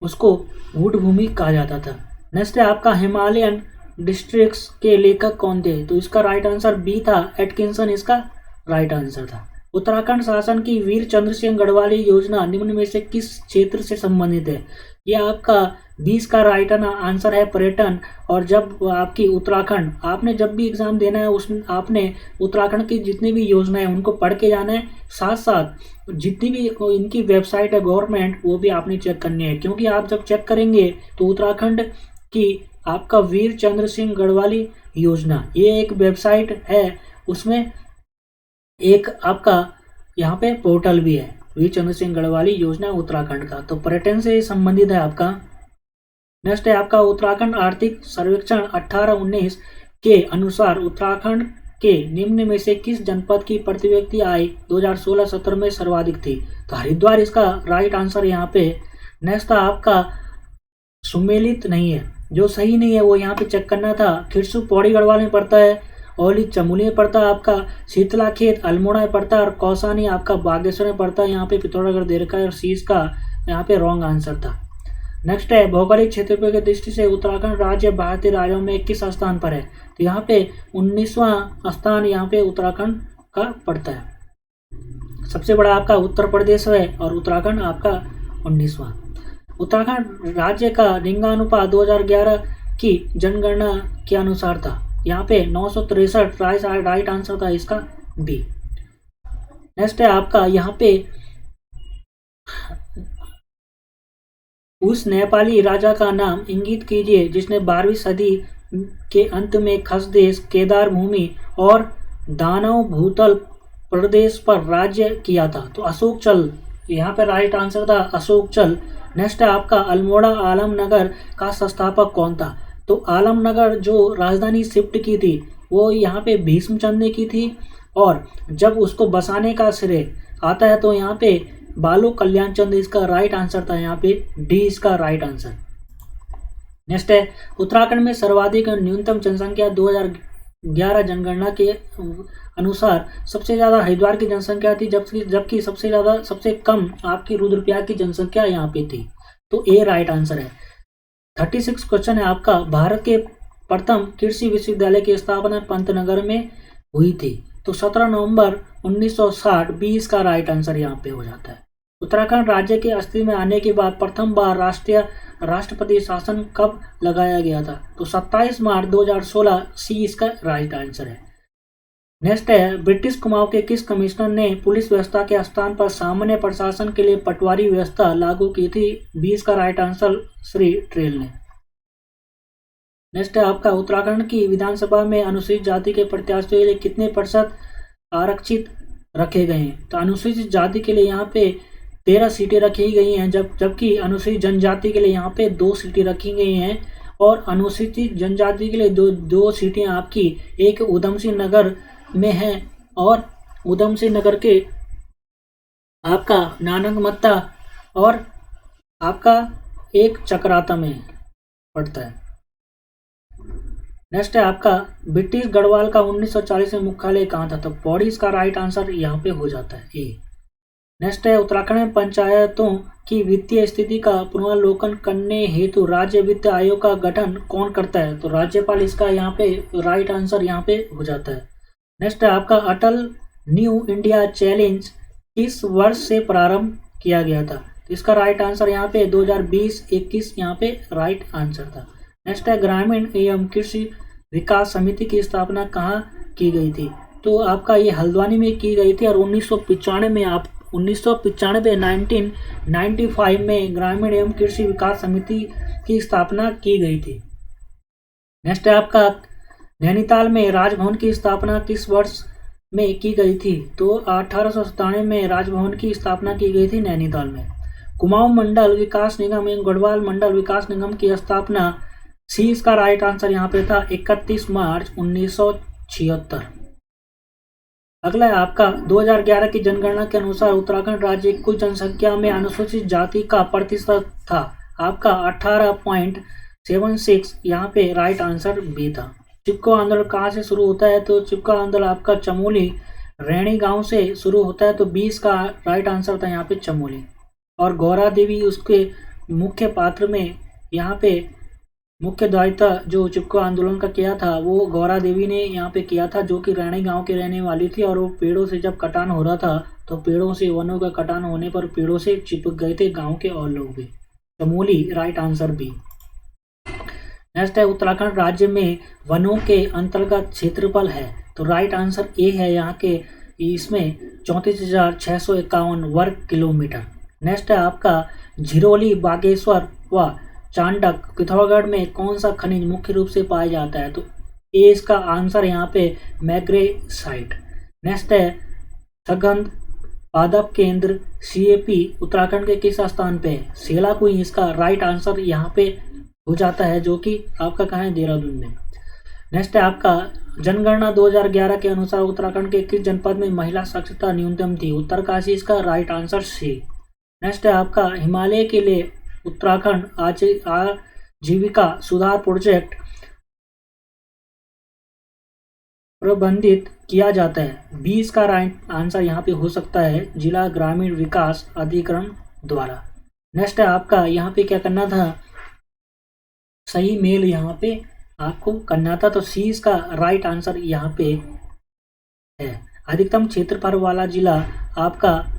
उसको गूढ़ भूमि कहा जाता था। नेक्स्ट है आपका, हिमालयन डिस्ट्रिक्ट्स के लेखक कौन थे? तो इसका राइट आंसर बी था, एटकिंसन इसका राइट आंसर था। उत्तराखंड शासन की वीर चंद्र सिंह गढ़वाली योजना निम्न में से किस क्षेत्र से संबंधित है? यह आपका 20 का राइट आंसर है, पर्यटन। और जब आपकी उत्तराखंड, आपने जब भी एग्जाम देना है उसमें आपने उत्तराखंड की जितनी भी योजना है उनको पढ़ के जाना है, साथ साथ जितनी भी इनकी वेबसाइट है गवर्नमेंट, वो भी आपने चेक करनी है। क्योंकि आप जब चेक करेंगे तो उत्तराखंड की आपका वीर चंद्र सिंह गढ़वाली योजना, ये एक वेबसाइट है, उसमें एक आपका यहाँ पे पोर्टल भी है, वीर चंद्र सिंह गढ़वाली योजना उत्तराखंड का। तो पर्यटन से संबंधित है आपका। नेक्स्ट है आपका, उत्तराखंड आर्थिक सर्वेक्षण 18-19 के अनुसार उत्तराखंड के निम्न में से किस जनपद की प्रति व्यक्ति आय 2016-17 में सर्वाधिक थी? तो हरिद्वार इसका राइट आंसर यहाँ पे। नेक्स्ट था आपका, सुमेलित नहीं है, जो सही नहीं है वो यहाँ पे चेक करना था। खिरसू पौड़ी गढ़वाल में पड़ता है, ओली चमोली में पड़ता है, आपका शीतला खेत अल्मोड़ा में पड़ता है, और कौसानी आपका बागेश्वर में पड़ता है। यहाँ पे पिथौरागढ़ दे रखा है, और सी का यहाँ पे रॉन्ग आंसर था। नेक्स्ट है, भौगोलिक क्षेत्रफल की दृष्टि से उत्तराखंड राज्य भारतीय राज्यों में किस स्थान पर है? तो यहाँ पे 19वां स्थान यहाँ पे उत्तराखंड का पड़ता है। सबसे बड़ा आपका उत्तर प्रदेश है और उत्तराखंड आपका 19वां। उत्तराखंड राज्य का लिंगानुपात 2011 की जनगणना के अनुसार था, यहाँ पे 963 राइट आंसर था इसका बी। नेक्स्ट है आपका, यहाँ पे उस नेपाली राजा का नाम इंगित कीजिए जिसने 12वीं सदी के अंत में खसदेश, केदार भूमि और दानव भूतल प्रदेश पर राज्य किया था। तो अशोक चल यहाँ पे राइट आंसर था, अशोक चल। नेक्स्ट है आपका, अल्मोड़ा आलमनगर का संस्थापक कौन था? तो आलमनगर जो राजधानी शिफ्ट की थी वो यहाँ पे भीष्मचंद ने की थी, और जब उसको बसाने का श्रेय आता है तो यहाँ पे बालो कल्याण चंद इसका राइट आंसर था, यहाँ पे डी इसका राइट आंसर। नेक्स्ट है, उत्तराखंड में सर्वाधिक न्यूनतम जनसंख्या 2011 जनगणना के अनुसार सबसे ज्यादा हरिद्वार की जनसंख्या थी, जबकि सबसे कम आपकी रुद्रप्रयाग की जनसंख्या यहाँ पे थी। तो ए राइट आंसर है। 36 क्वेश्चन है आपका, भारत के प्रथम कृषि विश्वविद्यालय की स्थापना पंतनगर में हुई थी। तो 17 नवंबर 1960 20 का राइट आंसर यहाँ पे हो जाता है। उत्तराखंड राज्य के अस्तित्व में आने के बाद प्रथम बार राष्ट्रपति शासन कब लगाया गया था? तो 27 मार्च 2016 सी इसका राइट आंसर है। नेक्स्ट है, ब्रिटिश कुमाऊं के किस कमिश्नर ने पुलिस व्यवस्था के स्थान पर सामान्य प्रशासन के लिए पटवारी व्यवस्था लागू की थी? 20 का राइट आंसर श्री ट्रेल ने। नेक्स्ट है आपका, उत्तराखंड की विधानसभा में अनुसूचित जाति के प्रत्याशियों के लिए कितने प्रतिशत आरक्षित रखे गए हैं? तो अनुसूचित जाति के लिए यहाँ पे 13 सीटें रखी गई हैं, जबकि अनुसूचित जनजाति के लिए यहाँ पे 2 सीटें रखी गई हैं, और अनुसूचित जनजाति के लिए दो सीटें आपकी एक उधमसिंह नगर में है, और उधमसिंह नगर के आपका नानकमत्ता और आपका एक चक्राता में पड़ता है। नेक्स्ट है आपका, ब्रिटिश गढ़वाल का 1940 में मुख्यालय कहाँ था? तो पौड़ी इसका राइट आंसर यहाँ पे हो जाता है ए। नेक्स्ट है, उत्तराखंड में पंचायतों की वित्तीय स्थिति का पुनर्वलोकन करने हेतु राज्य वित्त आयोग का गठन कौन करता है? तो राज्यपाल इसका यहाँ पे राइट आंसर यहाँ पे हो जाता है। नेक्स्ट है आपका, अटल न्यू इंडिया चैलेंज किस वर्ष से प्रारंभ किया गया था? इसका राइट आंसर यहाँ पे 2020-21 यहाँ पे राइट आंसर था। नेक्स्ट है, ग्रामीण एवं कृषि विकास समिति की स्थापना कहाँ की गई थी? तो आपका ये हल्द्वानी में की गई थी, और 1995 में ग्रामीण एवं कृषि विकास समिति की स्थापना की गई थी। नेक्स्ट है आपका नैनीताल में राजभवन की स्थापना किस वर्ष में की गई थी? तो 1897 में राजभवन की स्थापना की गई थी नैनीताल में। कुमाऊं मंडल विकास निगम एवं गढ़वाल मंडल विकास निगम की स्थापना, सी इसका राइट आंसर यहाँ पे था 31 मार्च 1976। अगला है आपका 2011 की जनगणना के अनुसार उत्तराखंड राज्य की कुल जनसंख्या में अनुसूचित जाति का प्रतिशत था आपका 18.76। यहाँ पे राइट आंसर बी था। चिपको आंदोलन कहाँ से शुरू होता है? तो चिपको आंदोलन आपका चमोली रैणी गांव से शुरू होता है, तो 20 का राइट आंसर था यहाँ पे चमोली। और गौरा देवी उसके मुख्य पात्र में यहाँ पे मुख्य दायित्व जो चिपको आंदोलन का किया था वो गौरा देवी ने यहाँ पे किया था, जो कि रैणी गांव के रहने वाली थी। और वो पेड़ों से जब कटान हो रहा था तो पेड़ों से वनों का कटान होने पर पेड़ों से चिपक गए थे गांव के और लोग भी। Chamoli right answer B. Next है उत्तराखंड राज्य में वनों के अंतर्गत क्षेत्रफल है, तो राइट आंसर ए है यहाँ के, इसमें 34,651 वर्ग किलोमीटर। नेक्स्ट है आपका झिरोली, बागेश्वर व चांडक पिथौरागढ़ में कौन सा खनिज मुख्य रूप से पाया जाता है? तो ए इसका आंसर यहाँ पे मैग्नेसाइट। नेक्स्ट है सघन पादप केंद्र सीएपी उत्तराखंड के किस स्थान पे है? सेलाकुई इसका राइट आंसर यहाँ पे हो जाता है, जो कि आपका कहाँ है? देहरादून में। नेक्स्ट है आपका जनगणना 2011 के अनुसार उत्तराखंड के किस जनपद में महिला साक्षरता न्यूनतम थी? उत्तरकाशी इसका राइट आंसर सी। नेक्स्ट है आपका हिमालय के लिए उत्तराखंड आजीविका सुधार प्रोजेक्ट प्रबंधित किया जाता है, 20 का राइट आंसर यहाँ पे हो सकता है जिला ग्रामीण विकास अधिकरण द्वारा। नेक्स्ट है आपका यहाँ पे क्या करना था? सही मेल यहाँ पे आपको करना था, तो सी इसका राइट आंसर यहाँ पे है। अधिकतम क्षेत्रफल वाला जिला आपका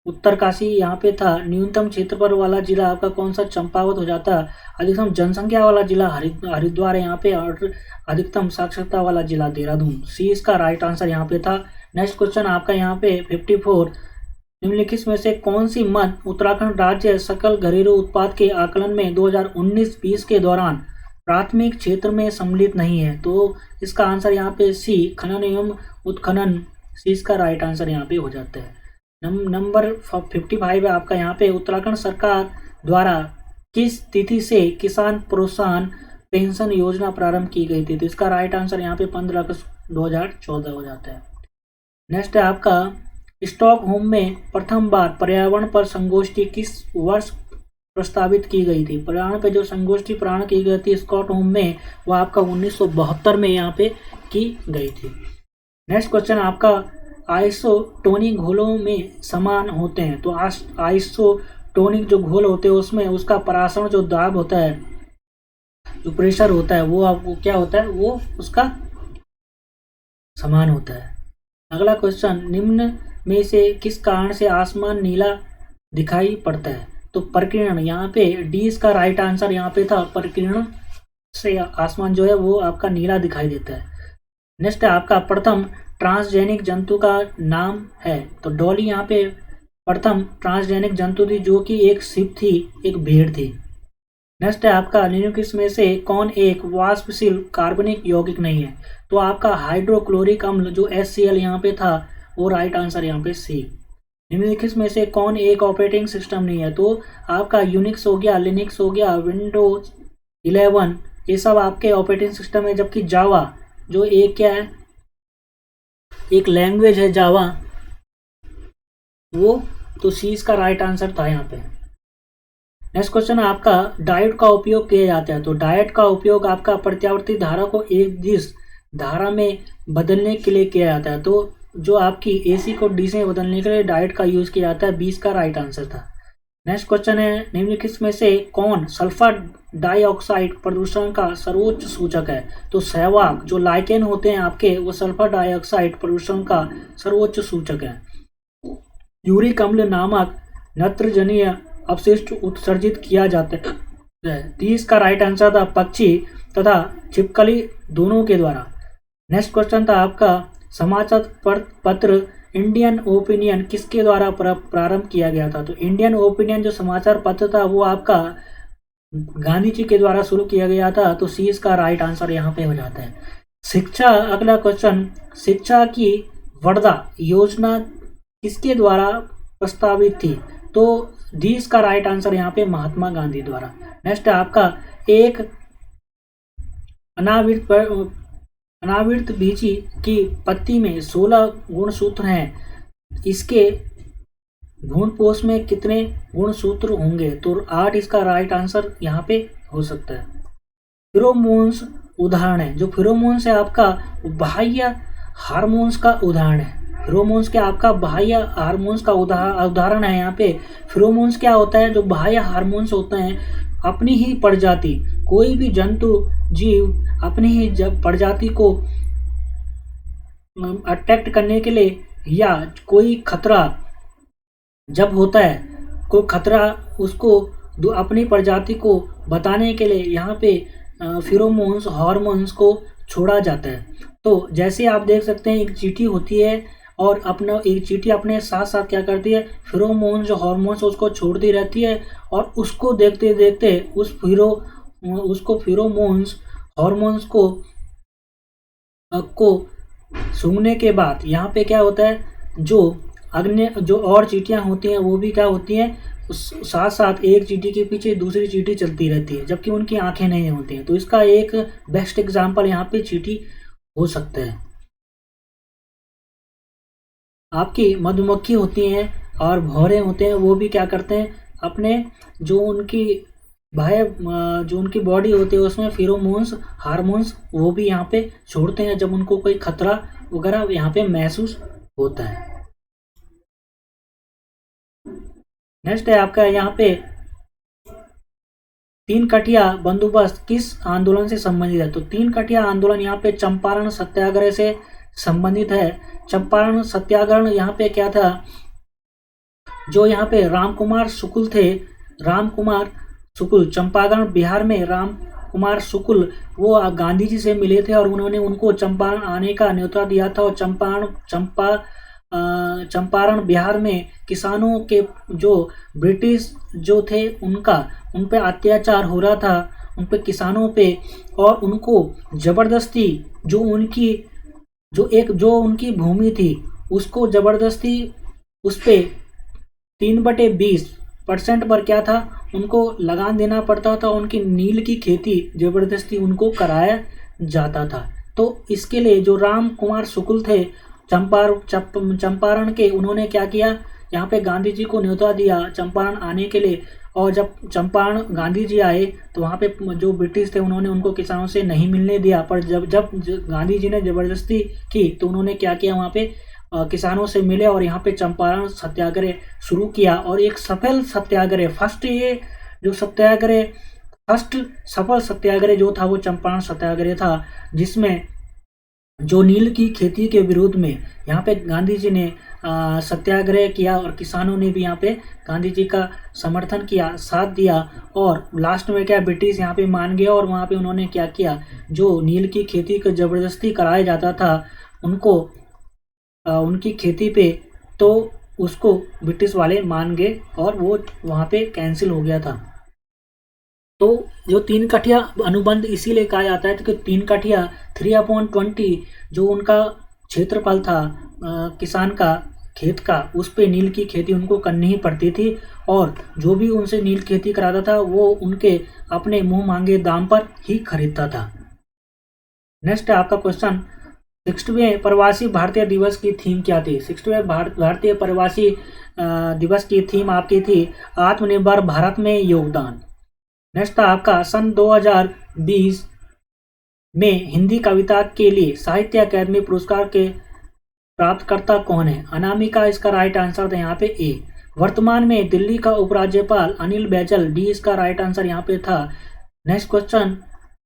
उत्तरकाशी यहाँ पे था। न्यूनतम क्षेत्रफल वाला जिला आपका कौन सा? चंपावत हो जाता। अधिकतम जनसंख्या वाला जिला हरिद्वार है यहाँ पे, और अधिकतम साक्षरता वाला जिला देहरादून। सी इसका राइट आंसर यहाँ पे था। नेक्स्ट क्वेश्चन आपका यहाँ पे 54, निम्नलिखित में से कौन सी मद उत्तराखंड राज्य सकल घरेलू उत्पाद के आकलन में 2019-20 के दौरान प्राथमिक क्षेत्र में सम्मिलित नहीं है? तो इसका आंसर यहाँ पे सी, खनन एवं उत्खनन। सी इसका राइट आंसर यहाँ पे हो जाता है। नंबर 55 है आपका यहाँ पे, उत्तराखंड सरकार द्वारा किस तिथि से किसान प्रोत्साहन पेंशन योजना प्रारंभ की गई थी? तो इसका राइट आंसर यहाँ पे 15 अगस्त 2014 हो जाता है। नेक्स्ट है आपका स्टॉकहोम में प्रथम बार पर्यावरण पर संगोष्ठी किस वर्ष प्रस्तावित की गई थी? पर्यावरण पे जो संगोष्ठी प्रारंभ की गई थी स्टॉकहोम में, वो आपका 1972 में यहाँ पे की गई थी। नेक्स्ट क्वेश्चन आपका आइसोटोनिक घोलों में समान होते हैं, तो आइसोटोनिक जो घोल होते हैं उसमें उसका परासरण जो दाब होता है, जो प्रेशर होता है, वो आपको क्या होता है? वो उसका समान होता है। अगला क्वेश्चन, निम्न में से किस कारण से आसमान नीला दिखाई पड़ता है? तो प्रकीर्णन, यहाँ पे डी इसका राइट आंसर यहाँ पे था। प्रकीर्णन से आसमान जो है वो आपका नीला दिखाई देता है। नेक्स्ट है आपका प्रथम ट्रांसजेनिक जंतु का नाम है, तो डॉली यहाँ पे प्रथम ट्रांसजेनिक जंतु थी, जो कि एक शिप थी, एक भेड़ थी। नेक्स्ट है आपका निम्नलिखित में से कौन एक वाष्पशील कार्बनिक यौगिक नहीं है? तो आपका हाइड्रोक्लोरिक अम्ल जो HCl यहाँ पे था, वो राइट आंसर यहाँ पे सी। निम्नलिखित में से कौन एक ऑपरेटिंग सिस्टम नहीं है? तो आपका यूनिक्स हो गया, लिनक्स हो गया, विंडोज 11, ये सब आपके ऑपरेटिंग सिस्टम है। जबकि जावा जो एक क्या है, एक लैंग्वेज है जावा, वो तो सी इसका राइट आंसर था यहाँ पे। नेक्स्ट क्वेश्चन आपका डायोड का उपयोग किया जाता है, तो डायोड का उपयोग आपका प्रत्यावर्ती धारा को एक दिश धारा में बदलने के लिए किया जाता है। तो जो आपकी AC को DC में बदलने के लिए डायोड का यूज किया जाता है, 20 का राइट आंसर था। नेक्स्ट क्वेश्चन है, निम्नलिखित में से कौन सल्फर डाइऑक्साइड प्रदूषण का सर्वोच्च सूचक है? तो सहवाग जो लाइकेन होते हैं आपके, वो सल्फर डाइऑक्साइड प्रदूषण का सर्वोच्च सूचक है। यूरिक अम्ल नामक नत्रजनीय अपशिष्ट उत्सर्जित किया जाता है, 30 का राइट आंसर था पक्षी तथा छिपकली दोनों के द्वारा। नेक्स्ट क्वेश्चन था आपका समाचार पत्र इंडियन ओपिनियन किसके द्वारा प्रारंभ किया गया था? तो इंडियन ओपिनियन जो समाचार पत्र था वो आपका गांधी जी के द्वारा शुरू किया गया था, तो सी इसका राइट आंसर यहाँ पे हो जाता है। शिक्षा, अगला क्वेश्चन, शिक्षा की वरदा योजना किसके द्वारा प्रस्तावित थी? तो डी इसका राइट आंसर यहाँ पे महात्मा गांधी द्वारा। नेक्स्ट है आपका, एक अनावृत बीजी की पत्ती में 16 गुणसूत्र हैं, इसके भ्रूणपोष में कितने गुणसूत्र होंगे? तो 8 इसका राइट आंसर यहाँ पे हो सकता है। फिरोमोन्स उदाहरण है, जो फिरोमोन्स है आपका बाह्य हार्मोन्स का उदाहरण है। फिरोमोन्स क्या आपका बाह्य हार्मोन्स का उदाहरण है। यहाँ पे फिरोमोन्स क्या होता है? जो बाह्य हार्मोन्स होते हैं, अपनी ही प्रजाति, कोई भी जंतु जीव अपनी ही प्रजाति को अट्रैक्ट करने के लिए, या कोई खतरा जब होता है, कोई खतरा उसको अपनी प्रजाति को बताने के लिए यहाँ पे फिरोमोन्स हार्मोन्स को छोड़ा जाता है। तो जैसे आप देख सकते हैं, एक चींटी होती है और अपना एक चींटी अपने साथ साथ क्या करती है, फिरोमोन्स जो हार्मोन्स उसको छोड़ती रहती है, और उसको देखते देखते उसको फिरोमोन्स हार्मोन्स को सूंघने के बाद यहाँ पे क्या होता है, जो और चींटियाँ होती हैं वो भी क्या होती हैं, साथ साथ एक चींटी के पीछे दूसरी चींटी चलती रहती है, जबकि उनकी आंखें नहीं होती हैं। तो इसका एक बेस्ट एग्जांपल यहाँ पे चींटी हो सकता है। आपकी मधुमक्खी होती हैं और भौरे होते हैं, वो भी क्या करते हैं, अपने जो उनकी बॉडी होती है उसमें फिरोमोन्स हार्मोन्स वो भी यहाँ पे छोड़ते हैं जब उनको कोई खतरा वगैरह यहाँ पे महसूस होता है। नेक्स्ट है आपका यहाँ पे, तीन कठिया बंदोबस्त किस आंदोलन से संबंधित है? तो तीन कठिया आंदोलन यहाँ पे चंपारण सत्याग्रह से संबंधित है। चंपारण सत्याग्रह यहाँ पे क्या था, जो यहाँ पे रामकुमार शुक्ल थे, रामकुमार शुक्ल, चंपारण बिहार में रामकुमार शुक्ल वो गांधी जी से मिले थे और उन्होंने उनको चंपारण आने का न्योता दिया था। और चंपारण बिहार में किसानों के जो ब्रिटिश जो थे उन पे अत्याचार हो रहा था, उन पे किसानों पे, और उनको जबरदस्ती जो उनकी भूमि थी उसको जबरदस्ती उस पे 3/20% पर क्या था, उनको लगान देना पड़ता था। उनकी नील की खेती जबरदस्ती उनको कराया जाता था। तो इसके लिए जो राम कुमार शुक्ल थे चंपारण के, उन्होंने क्या किया, यहाँ पे गांधी जी को न्योता दिया चंपारण आने के लिए। और जब चंपारण गांधी जी आए तो वहाँ पे जो ब्रिटिश थे उन्होंने उनको किसानों से नहीं मिलने दिया, पर जब गांधी जी ने जबरदस्ती की तो उन्होंने क्या किया, वहाँ पे किसानों से मिले और यहाँ पे चंपारण सत्याग्रह शुरू किया। और एक सफल सत्याग्रह, फर्स्ट सफल सत्याग्रह जो था वो चंपारण सत्याग्रह था, जिसमें जो नील की खेती के विरोध में यहाँ पे गांधी जी ने सत्याग्रह किया और किसानों ने भी यहाँ पे गांधी जी का समर्थन किया, साथ दिया। और लास्ट में क्या, ब्रिटिश यहाँ पे मान गया और वहाँ पे उन्होंने क्या किया, जो नील की खेती को जबरदस्ती कराया जाता था उनको उनकी खेती पे, तो उसको ब्रिटिश वाले मान गए और वो वहाँ पे कैंसिल हो गया था। तो जो 3 कठिया अनुबंध इसीलिए कहा जाता है कि 3 कठिया 3/20 जो उनका क्षेत्रफल था किसान का खेत का, उस पे नील की खेती उनको करनी ही पड़ती थी, और जो भी उनसे नील खेती कराता था वो उनके अपने मुंह मांगे दाम पर ही खरीदता था। नेक्स्ट है आपका क्वेश्चन, 60वें प्रवासी भारतीय दिवस की थीम क्या थी? 60वें भारतीय प्रवासी दिवस की थीम आपकी थी आत्मनिर्भर भारत में योगदान। नेक्स्ट था आपका, सन 2020 में हिंदी कविता के लिए साहित्य अकादमी पुरस्कार के प्राप्तकर्ता कौन है? अनामिका इसका राइट आंसर था यहाँ पे ए। वर्तमान में दिल्ली का उपराज्यपाल अनिल बैजल, डी इसका राइट आंसर यहाँ पे था। नेक्स्ट क्वेश्चन,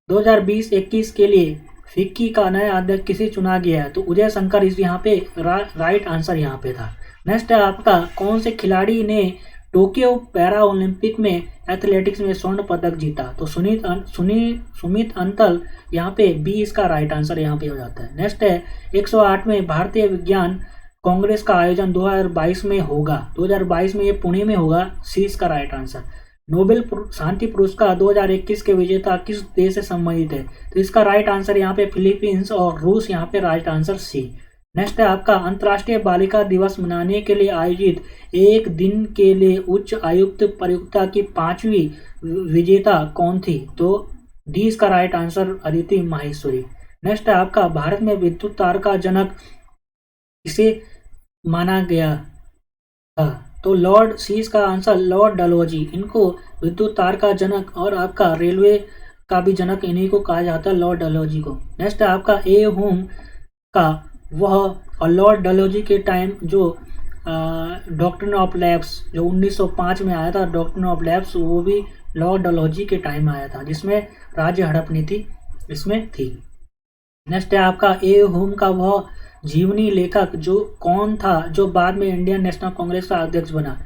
2020-21 के लिए फिक्की का नया अध्यक्ष किसे चुना गया है? तो उदय शंकर इस यहाँ पे राइट आंसर यहाँ पे था। नेक्स्ट है आपका, कौन से खिलाड़ी ने टोक्यो पैरा ओलंपिक में एथलेटिक्स में स्वर्ण पदक जीता? तो सुमित अंतल यहाँ पे बी इसका राइट आंसर यहाँ पे हो जाता है। नेक्स्ट है, 108वें भारतीय विज्ञान कांग्रेस का आयोजन 2022 में होगा। 2022 में ये पुणे में होगा, सी इसका राइट आंसर। नोबेल शांति पुरस्कार 2021 के विजेता किस देश से संबंधित है? तो इसका राइट आंसर यहाँ पे फिलीपींस और रूस यहाँ पे राइट आंसर सी। नेक्स्ट है आपका अंतर्राष्ट्रीय बालिका दिवस मनाने के लिए आयोजित एक दिन के लिए उच्च आयुक्त प्रतियोगिता की 5वीं विजेता कौन थी? तो डी इसका right answer Aditi Maheshwari. Next है आपका भारत में विद्युत तार का जनक किसे माना गया था? तो लॉर्ड सी इसका आंसर लॉर्ड डलहौजी। इनको विद्युत तार का जनक और आपका रेलवे का भी जनक इन्हीं को कहा जाता है, लॉर्ड डलहौजी को। नेक्स्ट है आपका ए होम का वह और लॉर्ड डलहौजी के टाइम जो डॉक्ट्रिन ऑफ लैब्स जो 1905 में आया था, डॉक्ट्रिन ऑफ लैब्स, वो भी लॉर्ड डलहौजी के टाइम आया था, जिसमें राज्य हड़प नीति इसमें थी। नेक्स्ट है आपका ए होम का वह जीवनी लेखक जो कौन था जो बाद में इंडियन नेशनल कांग्रेस का अध्यक्ष बना?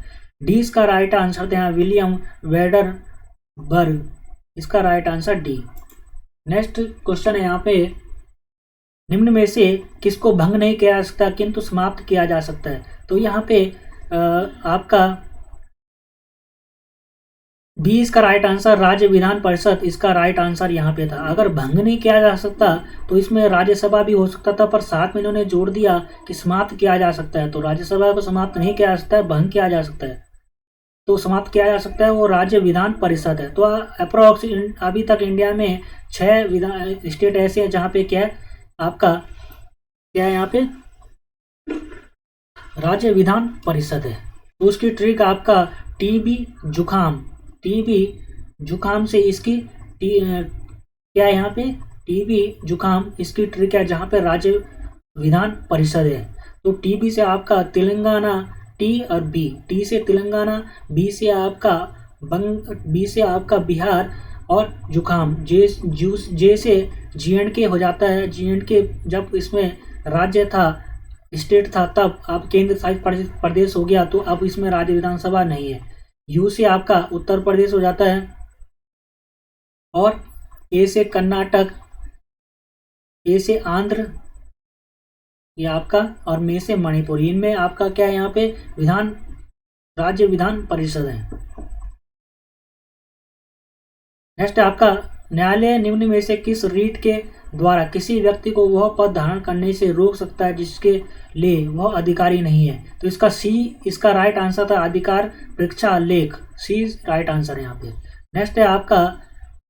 डी इसका राइट आंसर था यहाँ विलियम वेडरबर्ग। इसका right answer D. Next question है यहाँ पे निम्न में से किसको भंग नहीं किया जा सकता किंतु समाप्त किया जा सकता है? तो यहाँ पे आपका बी इसका राइट आंसर राज्य विधान परिषद इसका राइट आंसर यहाँ पे था। अगर भंग नहीं किया जा सकता तो इसमें राज्यसभा भी हो सकता था, पर साथ में इन्होंने जोड़ दिया कि समाप्त किया जा सकता है। तो राज्यसभा को समाप्त नहीं किया जा सकता है, भंग किया जा सकता है। तो समाप्त किया जा सकता है वो राज्य विधान परिषद है। तो अप्रोक्स अभी तक इंडिया में 6 विधान स्टेट ऐसे हैं जहाँ पे क्या है आपका क्या है यहाँ पे राज्य विधान परिषद है। तो उसकी ट्रिक आपका टीबी जुखाम से इसकी क्या है यहाँ पे टीबी जुखाम इसकी ट्रिक है जहाँ पे राज्य विधान परिषद है। तो टीबी से आपका तेलंगाना टी और बी, टी से तेलंगाना, बी से आपका बिहार और जुखाम जे से J&K हो जाता है। J&K जब इसमें राज्य था स्टेट था तब अब केंद्र शासित प्रदेश हो गया, तो अब इसमें राज्य विधानसभा नहीं है। यू से आपका उत्तर प्रदेश हो जाता है और ए से कर्नाटक, ए से आंध्र ये आपका और मे से मणिपुर। इनमें आपका क्या है यहाँ पे राज्य विधान परिषद है। नेक्स्ट आपका न्यायालय निम्न में से किस रीट के द्वारा किसी व्यक्ति को वह पद धारण करने से रोक सकता है जिसके लिए वह अधिकारी नहीं है? तो इसका सी इसका राइट आंसर था अधिकार परीक्षा लेख, सी राइट आंसर है यहाँ पे। नेक्स्ट है आपका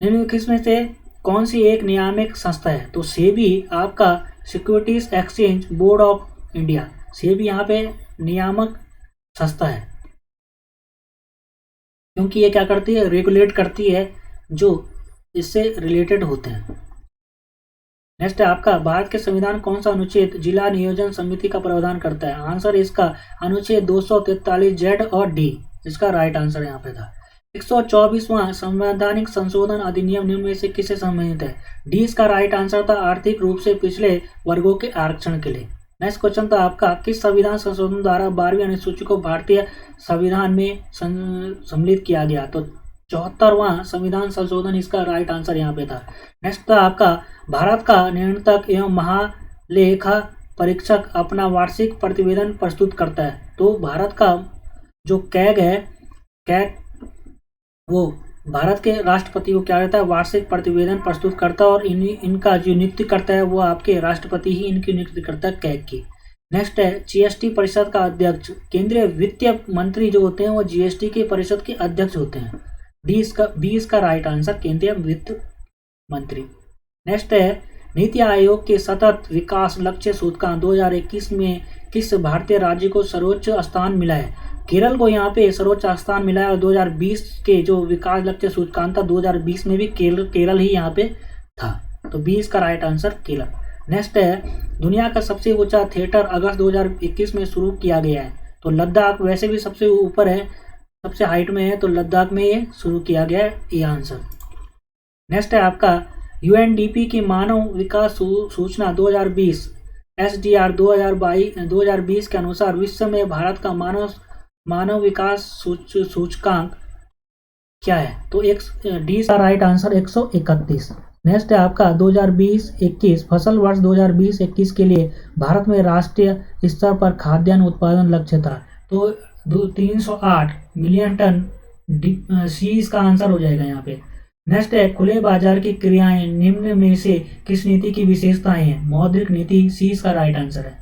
निम्न किसमें से कौन सी एक नियामक संस्था है? तो सेबी आपका securities exchange board of India, SEBI यहाँ पे नियामक संस्था है क्योंकि ये क्या करती है रेगुलेट करती है जो इससे रिलेटेड होते हैं। नेक्स्ट है आपका भारत के संविधान कौन सा अनुच्छेद जिला नियोजन समिति का प्रावधान करता है? आंसर इसका अनुच्छेद 243 जेड और डी इसका राइट आंसर यहाँ पे था। 124वां संवैधानिक संशोधन अधिनियम निम्न में से किससे संबंधित है? डी इसका राइट आंसर था आर्थिक रूप से पिछले वर्गों के आरक्षण के लिए। नेक्स्ट क्वेश्चन था आपका किस संविधान संशोधन द्वारा 12वीं अनुसूची को भारतीय संविधान में सम्मिलित किया गया? तो 74वां संविधान संशोधन इसका राइट आंसर यहाँ पे था। नेक्स्ट था आपका भारत का नियंत्रक एवं महालेखा परीक्षक अपना वार्षिक प्रतिवेदन प्रस्तुत करता है। तो भारत का जो कैग है, कैग वो भारत के राष्ट्रपति को क्या रहता है वार्षिक प्रतिवेदन प्रस्तुत करता है और इनका जो नियुक्ति करता है वो आपके राष्ट्रपति ही इनकी नियुक्ति करता है कैग की। नेक्स्ट है जीएसटी परिषद का अध्यक्ष, केंद्रीय वित्त मंत्री जो होते हैं वो जीएसटी के परिषद के अध्यक्ष होते हैं। बी इसका राइट आंसर केंद्रीय वित्त मंत्री। नेक्स्ट है नीति आयोग के सतत विकास लक्ष्य सूचकांक 2021 में किस भारतीय राज्य को सर्वोच्च स्थान मिला है? केरल को यहाँ पे सर्वोच्च स्थान मिला है और 2020 के जो विकास लक्ष्य सूचकांक था 2020 में भी केरल ही यहाँ पे था। तो बी इसका राइट आंसर केरल। नेक्स्ट है दुनिया का सबसे ऊंचा थिएटर अगस्त 2021 में शुरू किया गया है। तो लद्दाख वैसे भी सबसे ऊपर है, सबसे हाइट में है, तो लद्दाख में ये शुरू किया गया है, ये आंसर। नेक्स्ट है आपका यूएनडीपी की मानव विकास सूचना 2020 एसडीआर 2020 के अनुसार विश्व में भारत का मानव विकास सूचकांक क्या है? तो डी का राइट आंसर 131। नेक्स्ट है आपका 2020-21 फसल वर्ष 2020-21 के लिए भारत में राष्ट्रीय स्तर पर खाद्यान्न उत्पादन लक्ष्य था। तो 308 मिलियन टन सी इसका आंसर हो जाएगा यहाँ पे। नेक्स्ट है खुले बाजार की क्रियाएं निम्न में से किस नीति की विशेषताएं हैं? मौद्रिक नीति, सी इसका राइट आंसर है।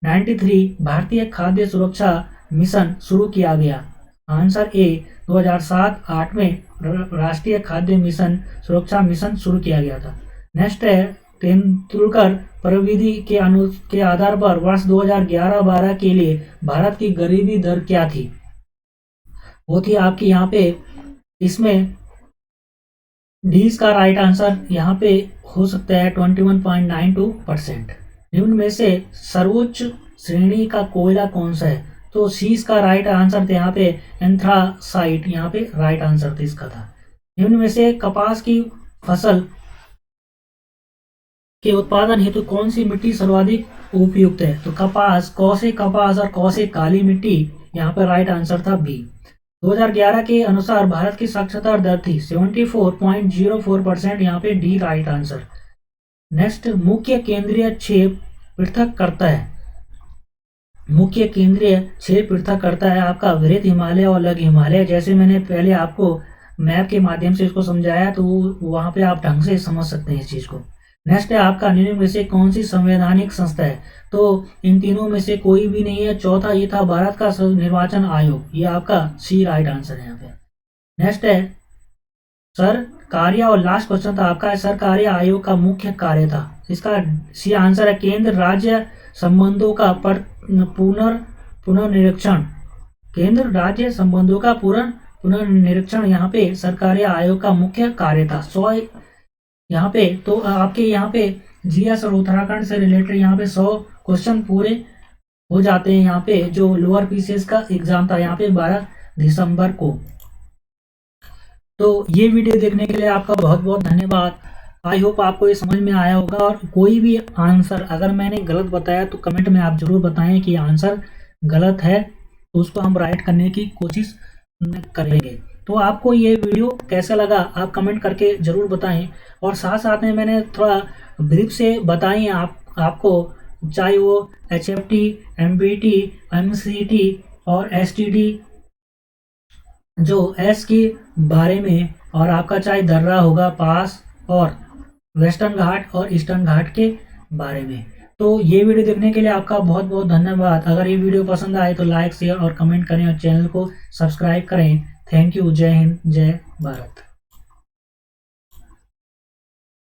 93 भारतीय खाद्य सुरक्षा मिशन शुरू किया गया? आंसर ए 2007-8 में राष्ट्रीय खाद्य मिशन सुरक्षा मिशन शुरू किया गया था। नेक्स्ट है तेंदुलकर प्रविधि के आधार पर वर्ष 2011-12 के लिए भारत की गरीबी दर क्या थी? वो थी आपकी यहाँ पे, इसमें डी इसका राइट आंसर यहाँ पे हो सकता है 21.92%। निम्न में से सर्वोच्च श्रेणी का कोयला कौन सा है? तो सी इसका राइट आंसर था यहाँ पे एंथ्रासाइट, यहाँ पे राइट आंसर था इसका था। निम्न में से कपास की फसल के उत्पादन हेतु कौन सी मिट्टी सर्वाधिक उपयुक्त है? तो कपास, कौसे कपास और कौसे काली मिट्टी, यहाँ पर राइट आंसर था बी। 2011 के अनुसार भारत की साक्षरता दर थी 74.04%, यहाँ पे डी राइट आंसर। नेक्स्ट, मुख्य केंद्रीय क्षेप पृथक करता है? मुख्य केंद्रीय क्षेप पृथक करता है आपका वृहद हिमालय और लघु हिमालय। जैसे मैंने पहले आपको मैप के माध्यम से इसको समझाया, तो वहां पे आप ढंग से समझ सकते हैं इस चीज को। नेक्स्ट है आपका निम्न में से कौन सी संवैधानिक संस्था है? तो इन तीनों में से कोई भी नहीं है। चौथा ये था भारत का निर्वाचन आयोग, ये आपका सी राइट आंसर है यहाँ पे। नेक्स्ट है सरकार्य, और लास्ट क्वेश्चन था आपका सरकार्य आयोग का मुख्य कार्य था? इसका सी आंसर है केंद्र राज्य संबंधों का पुनर्निरीक्षण। केंद्र राज्य संबंधों का पुनर्निरीक्षण यहाँ पे सरकार्य आयोग का मुख्य कार्य था। 100 यहाँ पे, तो आपके यहाँ पे जीएस और उत्तराखंड से रिलेटेड यहाँ पे 100 क्वेश्चन पूरे हो जाते हैं। यहाँ पे जो लोअर पीसीएस का एग्जाम था यहाँ पे 12 दिसंबर को। तो ये वीडियो देखने के लिए आपका बहुत बहुत धन्यवाद। आई होप आपको ये समझ में आया होगा, और कोई भी आंसर अगर मैंने गलत बताया तो कमेंट में आप जरूर बताएं कि आंसर गलत है, तो उसको हम राइट करने की कोशिश करेंगे। तो आपको ये वीडियो कैसा लगा आप कमेंट करके ज़रूर बताएं, और साथ साथ में मैंने थोड़ा ब्रीफ से बताई आपको, चाहे वो HFT, MBT, MCT और STD जो एस के बारे में, और आपका चाहे दर्रा होगा पास, और वेस्टर्न घाट और ईस्टर्न घाट के बारे में। तो ये वीडियो देखने के लिए आपका बहुत बहुत धन्यवाद। अगर ये वीडियो पसंद आए तो लाइक, शेयर और कमेंट करें, और चैनल को सब्सक्राइब करें। Thank you. जय हिंद, जय भारत।